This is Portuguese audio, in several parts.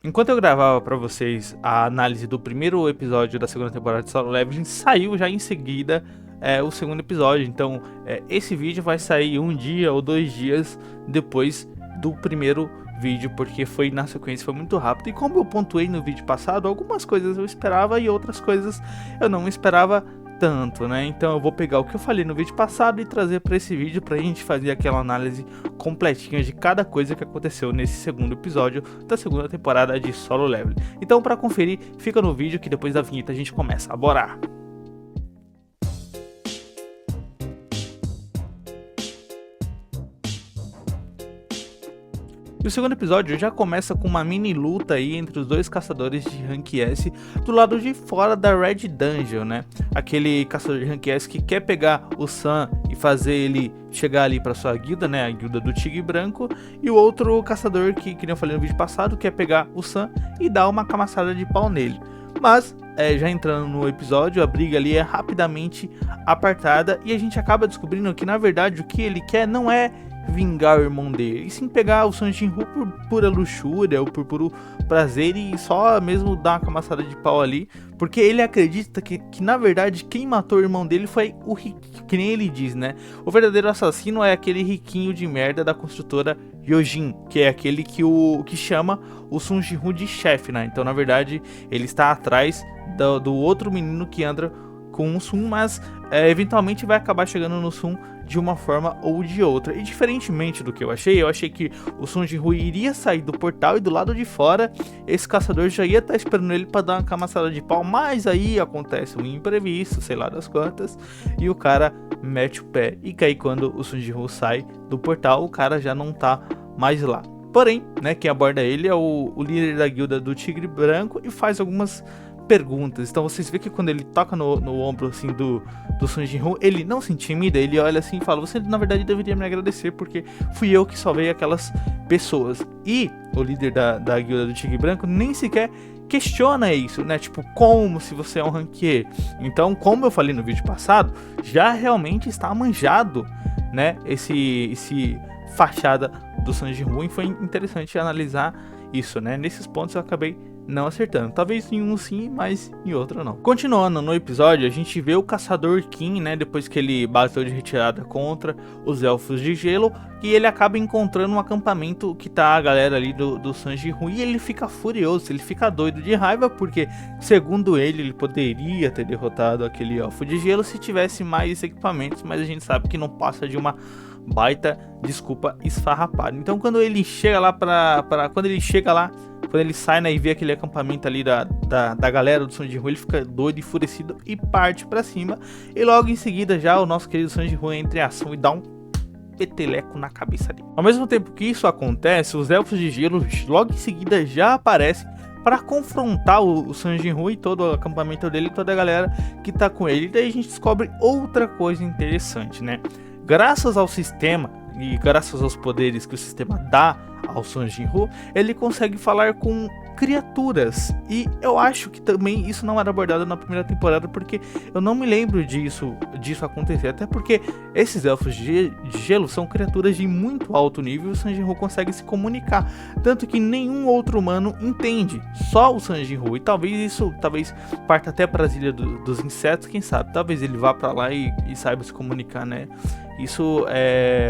Enquanto eu gravava pra vocês a análise do primeiro episódio da segunda temporada de Solo Leveling, saiu já em seguida o segundo episódio. Então, esse vídeo vai sair um dia ou 2 dias depois do primeiro vídeo, porque foi na sequência, foi muito rápido. E como eu pontuei no vídeo passado, algumas coisas eu esperava e outras coisas eu não esperava tanto, né? Então eu vou pegar o que eu falei no vídeo passado e trazer para esse vídeo pra gente fazer aquela análise completinha de cada coisa que aconteceu nesse segundo episódio da segunda temporada de Solo Leveling. Então, para conferir, fica no vídeo que depois da vinheta a gente começa. Bora! E o segundo episódio já começa com uma mini luta aí entre os dois caçadores de Rank S do lado de fora da Red Dungeon, né? Aquele caçador de Rank S que quer pegar o Sam e fazer ele chegar ali para sua guilda, né? A guilda do Tigre Branco. E o outro caçador que nem eu falei no vídeo passado, quer pegar o Sam e dar uma camaçada de pau nele. Mas, já entrando no episódio, a briga ali é rapidamente apartada e a gente acaba descobrindo que, na verdade, o que ele quer não é vingar o irmão dele, e sim pegar o Sun Jinwoo por pura luxúria ou por puro prazer e só mesmo dar uma camaçada de pau ali, porque ele acredita que na verdade quem matou o irmão dele foi o riquinho, que nem ele diz, né? O verdadeiro assassino é aquele riquinho de merda da construtora Yojin, que é aquele que chama o Sun Jinwoo de chefe, né? Então, na verdade, ele está atrás do outro menino que anda com o Sun, mas eventualmente vai acabar chegando no Sun de uma forma ou de outra. E diferentemente do que eu achei que o Sun Jinwoo iria sair do portal e do lado de fora esse caçador já ia estar esperando ele para dar uma camaçada de pau, mas aí acontece um imprevisto, sei lá das quantas, e o cara mete o pé. E que aí quando o Sun Jinwoo sai do portal, o cara já não tá mais lá. Porém, né, quem aborda ele é o líder da guilda do Tigre Branco e faz algumas perguntas. Então vocês veem que quando ele toca no ombro assim do Sun Jinwoo, ele não se intimida, ele olha assim e fala: você na verdade deveria me agradecer porque fui eu que salvei aquelas pessoas. E o líder da guilda do Tigre Branco nem sequer questiona isso, né? Tipo, como se você é um ranqueiro. Então, como eu falei no vídeo passado, já realmente está manjado, né? Esse fachada do Sun Jinwoo, e foi interessante analisar isso, né? Nesses pontos eu acabei não acertando, talvez em um sim, mas em outro não. Continuando no episódio, a gente vê o caçador Kim, né, depois que ele bateu de retirada contra os elfos de gelo, e ele acaba encontrando um acampamento que tá a galera ali do Sun Jinwoo, e ele fica furioso, ele fica doido de raiva, porque segundo ele poderia ter derrotado aquele elfo de gelo se tivesse mais equipamentos, mas a gente sabe que não passa de uma baita desculpa esfarrapada. Então quando ele chega lá quando ele sai, né, e vê aquele acampamento ali da galera do Sun Jinwoo, ele fica doido, enfurecido e parte pra cima. E logo em seguida já o nosso querido Sun Jinwoo entra em ação e dá um peteleco na cabeça dele. Ao mesmo tempo que isso acontece, os elfos de gelo logo em seguida já aparecem para confrontar o Sun Jinwoo e todo o acampamento dele e toda a galera que tá com ele. E daí a gente descobre outra coisa interessante, né? Graças ao sistema e graças aos poderes que o sistema dá ao Sun Jinwoo, ele consegue falar com criaturas, e eu acho que também isso não era abordado na primeira temporada, porque eu não me lembro disso acontecer, até porque esses elfos de gelo são criaturas de muito alto nível e o Sun Jinwoo consegue se comunicar, tanto que nenhum outro humano entende, só o Sun Jinwoo. E talvez parta até para as ilhas dos insetos, quem sabe, talvez ele vá para lá e saiba se comunicar, né? Isso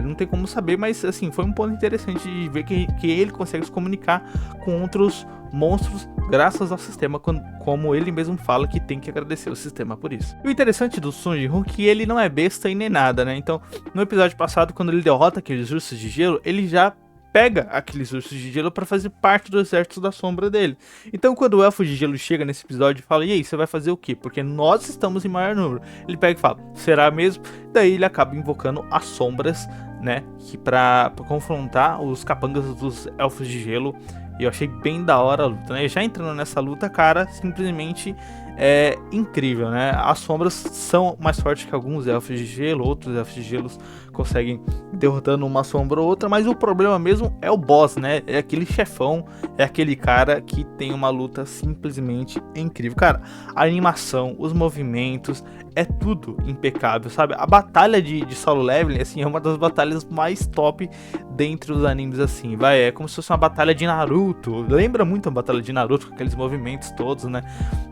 não tem como saber, mas assim, foi um ponto interessante de ver que ele consegue se comunicar com outros monstros graças ao sistema, como ele mesmo fala que tem que agradecer o sistema por isso. E o interessante do Sun Jinwoo é que ele não é besta e nem nada, né? Então, no episódio passado, quando ele derrota aqueles ursos de gelo, ele já pega aqueles ursos de gelo para fazer parte do exército da sombra dele. Então quando o elfo de gelo chega nesse episódio e fala: e aí, você vai fazer o quê? Porque nós estamos em maior número. Ele pega e fala: será mesmo? Daí ele acaba invocando as sombras, né, que para confrontar os capangas dos elfos de gelo. E eu achei bem da hora a luta, né? Já entrando nessa luta, cara, simplesmente é incrível, né? As sombras são mais fortes que alguns elfos de gelo, outros elfos de gelo conseguem derrotando uma sombra ou outra, mas o problema mesmo é o boss, né? É aquele chefão, é aquele cara que tem uma luta simplesmente incrível. Cara, a animação, os movimentos, é tudo impecável, sabe? A batalha de solo leveling, assim, é uma das batalhas mais top dentre os animes, assim, vai, é como se fosse uma batalha de Naruto, lembra muito a batalha de Naruto, com aqueles movimentos todos, né?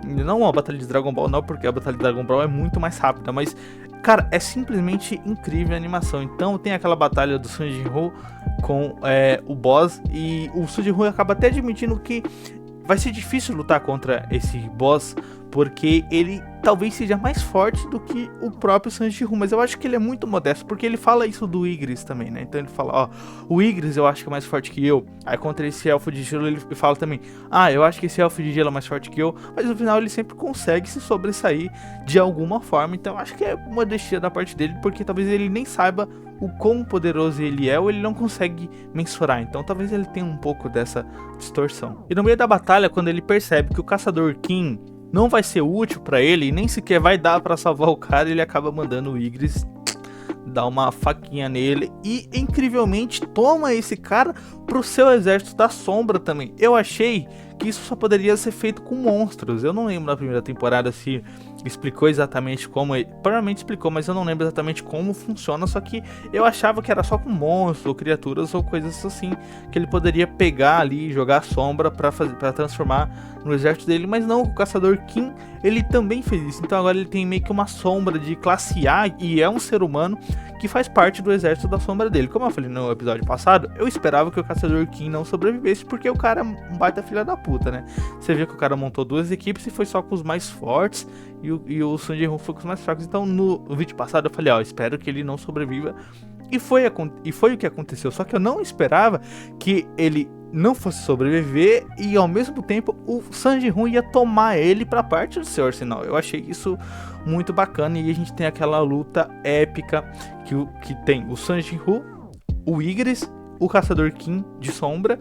Não a batalha de Dragon Ball, não, porque a batalha de Dragon Ball é muito mais rápida, mas, cara, é simplesmente incrível a animação. Então tem aquela batalha do Sanjinho com o boss, e o Sanjinho acaba até admitindo que vai ser difícil lutar contra esse boss, porque ele talvez seja mais forte do que o próprio Sanjinho, mas eu acho que ele é muito modesto, porque ele fala isso do Igris também, né? Então ele fala, ó, o Igris eu acho que é mais forte que eu. Aí contra esse elfo de gelo ele fala também, eu acho que esse elfo de gelo é mais forte que eu, mas no final ele sempre consegue se sobressair de alguma forma. Então eu acho que é modestia da parte dele, porque talvez ele nem saiba o quão poderoso ele é, ou ele não consegue mensurar, então talvez ele tenha um pouco dessa distorção. E no meio da batalha, quando ele percebe que o Caçador Kim não vai ser útil pra ele, e nem sequer vai dar pra salvar o cara, ele acaba mandando o Igris dar uma faquinha nele e incrivelmente toma esse cara pro seu exército da sombra também. Eu achei que isso só poderia ser feito com monstros. Eu não lembro na primeira temporada se explicou exatamente como, provavelmente explicou, mas eu não lembro exatamente como funciona, só que eu achava que era só com monstros ou criaturas ou coisas assim que ele poderia pegar ali e jogar sombra para transformar no exército dele, mas não, o Caçador Kim, ele também fez isso. Então agora ele tem meio que uma sombra de classe A e é um ser humano que faz parte do exército da sombra dele. Como eu falei no episódio passado, eu esperava que o Caçador Kim não sobrevivesse, porque o cara é um baita filha da puta, né? Você viu que o cara montou duas equipes e foi só com os mais fortes, e o Sanjinho foi com os mais fracos. Então no vídeo passado eu falei, espero que ele não sobreviva. E foi o que aconteceu, só que eu não esperava que ele não fosse sobreviver e ao mesmo tempo o Sanjinho ia tomar ele pra parte do seu arsenal. Eu achei isso muito bacana, e a gente tem aquela luta épica que tem o Sanjinho, o Igris, o Caçador Kim de sombra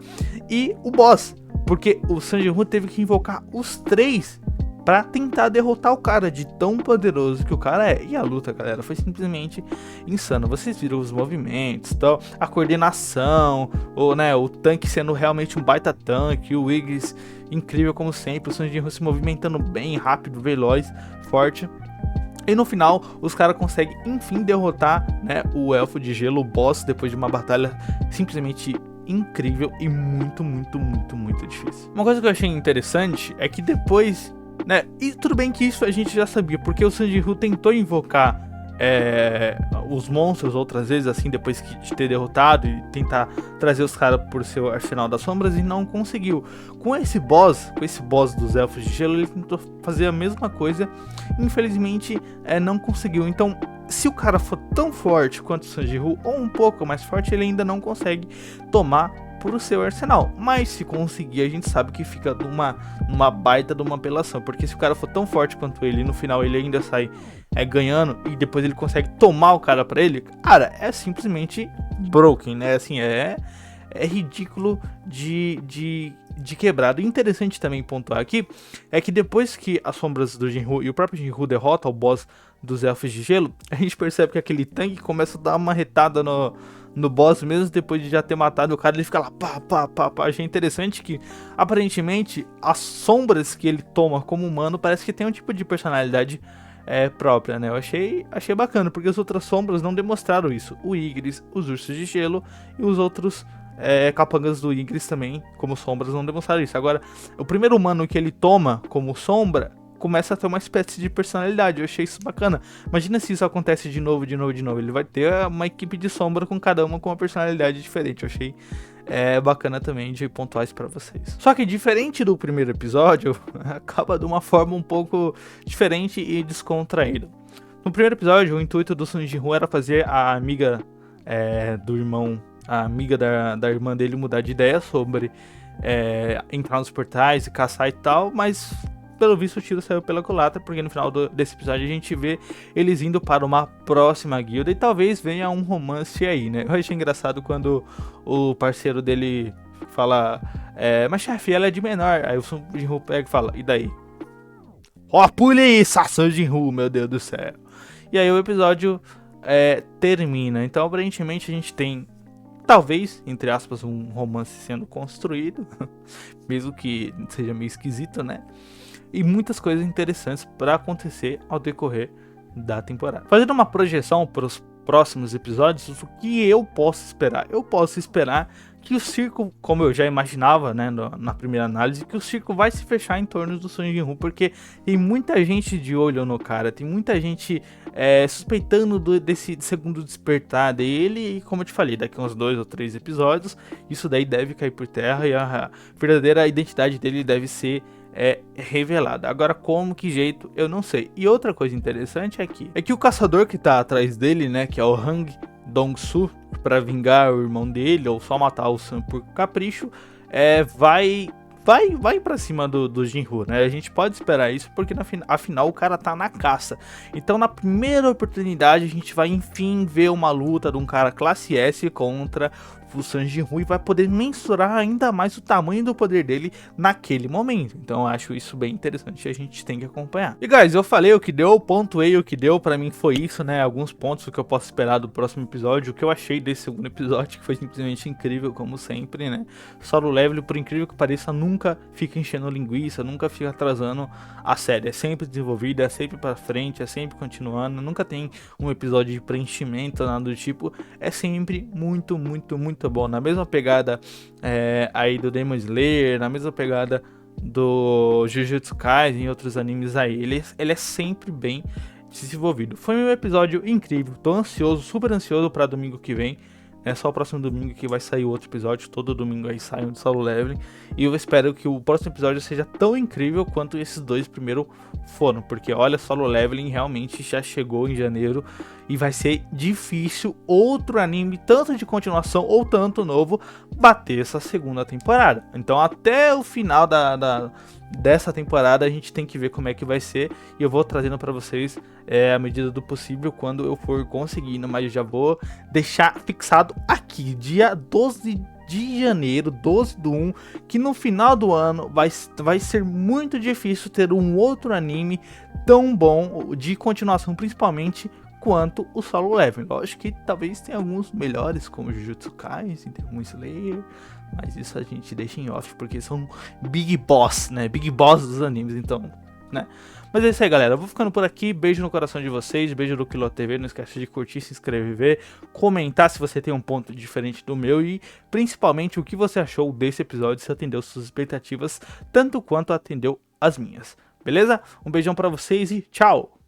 e o boss, porque o Sanjinho teve que invocar os três pra tentar derrotar o cara, de tão poderoso que o cara é. E a luta, galera, foi simplesmente insano. Vocês viram os movimentos, tal, a coordenação, o tanque sendo realmente um baita tanque, o Igris incrível como sempre, o Sanjinho se movimentando bem, rápido, veloz, forte. E no final, os caras conseguem, enfim, derrotar, né, o Elfo de Gelo, o boss, depois de uma batalha simplesmente incrível e muito, muito, muito, muito difícil. Uma coisa que eu achei interessante é que depois, né, e tudo bem que isso a gente já sabia, porque o Sanjinho tentou invocar os monstros outras vezes, assim, depois de ter derrotado, e tentar trazer os caras por seu arsenal das sombras, e não conseguiu. Com esse boss dos Elfos de Gelo, ele tentou fazer a mesma coisa, infelizmente não conseguiu. Então, se o cara for tão forte quanto o Sanjinho, ou um pouco mais forte, ele ainda não consegue tomar por o seu arsenal. Mas se conseguir, a gente sabe que fica numa baita de uma apelação, porque se o cara for tão forte quanto ele, no final ele ainda sai ganhando, e depois ele consegue tomar o cara pra ele, cara, é simplesmente broken, né? Assim, é ridículo de quebrado. E interessante também pontuar aqui é que depois que as sombras do Jinru e o próprio Jinru derrota o boss dos Elfos de Gelo, a gente percebe que aquele tanque começa a dar uma retada no boss, mesmo depois de já ter matado o cara, ele fica lá, pá. Achei interessante que, aparentemente, as sombras que ele toma como humano parece que tem um tipo de personalidade própria, né? Eu achei bacana, porque as outras sombras não demonstraram isso. O Igris, os Ursos de Gelo e os outros capangas do Igris também, como sombras, não demonstraram isso. Agora, o primeiro humano que ele toma como sombra começa a ter uma espécie de personalidade. Eu achei isso bacana. Imagina se isso acontece de novo. Ele vai ter uma equipe de sombra com cada uma com uma personalidade diferente. Eu achei bacana também de pontuar isso pra vocês. Só que diferente do primeiro episódio, acaba de uma forma um pouco diferente e descontraída. No primeiro episódio, o intuito do Sanjinho era fazer a amiga do irmão, a amiga da irmã dele mudar de ideia sobre entrar nos portais e caçar e tal, mas pelo visto o tiro saiu pela culatra, porque no final desse episódio a gente vê eles indo para uma próxima guilda e talvez venha um romance aí, né? Eu achei engraçado quando o parceiro dele fala, mas chefe, ela é de menor. Aí o Jinru pega e fala, e daí? Ó, polícia, Sung Jin-Woo, meu Deus do céu. E aí o episódio termina. Então, aparentemente, a gente tem, talvez, entre aspas, um romance sendo construído. Mesmo que seja meio esquisito, né? E muitas coisas interessantes para acontecer ao decorrer da temporada. Fazendo uma projeção para os próximos episódios, o que eu posso esperar? Eu posso esperar que o circo, como eu já imaginava, né, na primeira análise, que o circo vai se fechar em torno do Sung Jin-Woo, porque tem muita gente de olho no cara, tem muita gente suspeitando desse segundo despertar dele, e como eu te falei, daqui a uns 2 ou 3 episódios, isso daí deve cair por terra e a verdadeira identidade dele deve ser revelada. Agora, como, que jeito, eu não sei. E outra coisa interessante é que o caçador que tá atrás dele, né, que é o Hang Dong-soo, para vingar o irmão dele ou só matar o Sun por capricho, vai pra cima do Jin-Woo, né? A gente pode esperar isso porque afinal o cara tá na caça. Então na primeira oportunidade a gente vai enfim ver uma luta de um cara classe S contra o Sung Jin-Woo e vai poder mensurar ainda mais o tamanho do poder dele naquele momento. Então eu acho isso bem interessante e a gente tem que acompanhar. E guys, eu falei o que deu, pontuei o que deu, pra mim foi isso, né? Alguns pontos o que eu posso esperar do próximo episódio, o que eu achei desse segundo episódio, que foi simplesmente incrível, como sempre, né? Solo Leveling, por incrível que pareça, nunca fica enchendo linguiça, nunca fica atrasando a série. É sempre desenvolvida, é sempre pra frente, é sempre continuando, nunca tem um episódio de preenchimento, nada do tipo. É sempre muito bom. Na mesma pegada aí do Demon Slayer, na mesma pegada do Jujutsu Kaisen e outros animes aí. Ele é sempre bem desenvolvido. Foi um episódio incrível, tô ansioso, super ansioso pra domingo que vem. É só o próximo domingo que vai sair o outro episódio. Todo domingo aí sai um de Solo Leveling. E eu espero que o próximo episódio seja tão incrível quanto esses dois primeiros foram. Porque olha, Solo Leveling realmente já chegou em janeiro. E vai ser difícil outro anime, tanto de continuação ou tanto novo, bater essa segunda temporada. Então até o final dessa temporada a gente tem que ver como é que vai ser. E eu vou trazendo pra vocês à medida do possível quando eu for conseguindo. Mas eu já vou deixar fixado aqui, dia 12 de janeiro, 12/1, que no final do ano vai ser muito difícil ter um outro anime tão bom de continuação, principalmente quanto o Solo Leveling. Lógico que talvez tenha alguns melhores, como Jujutsu Kaisen, Demon Slayer, mas isso a gente deixa em off, porque são Big Boss, né? Big Boss dos animes, então, né? Mas é isso aí, galera. Eu vou ficando por aqui. Beijo no coração de vocês. Beijo do Kilo TV. Não esquece de curtir, se inscrever, comentar se você tem um ponto diferente do meu e, principalmente, o que você achou desse episódio, se atendeu suas expectativas, tanto quanto atendeu as minhas. Beleza? Um beijão pra vocês e tchau!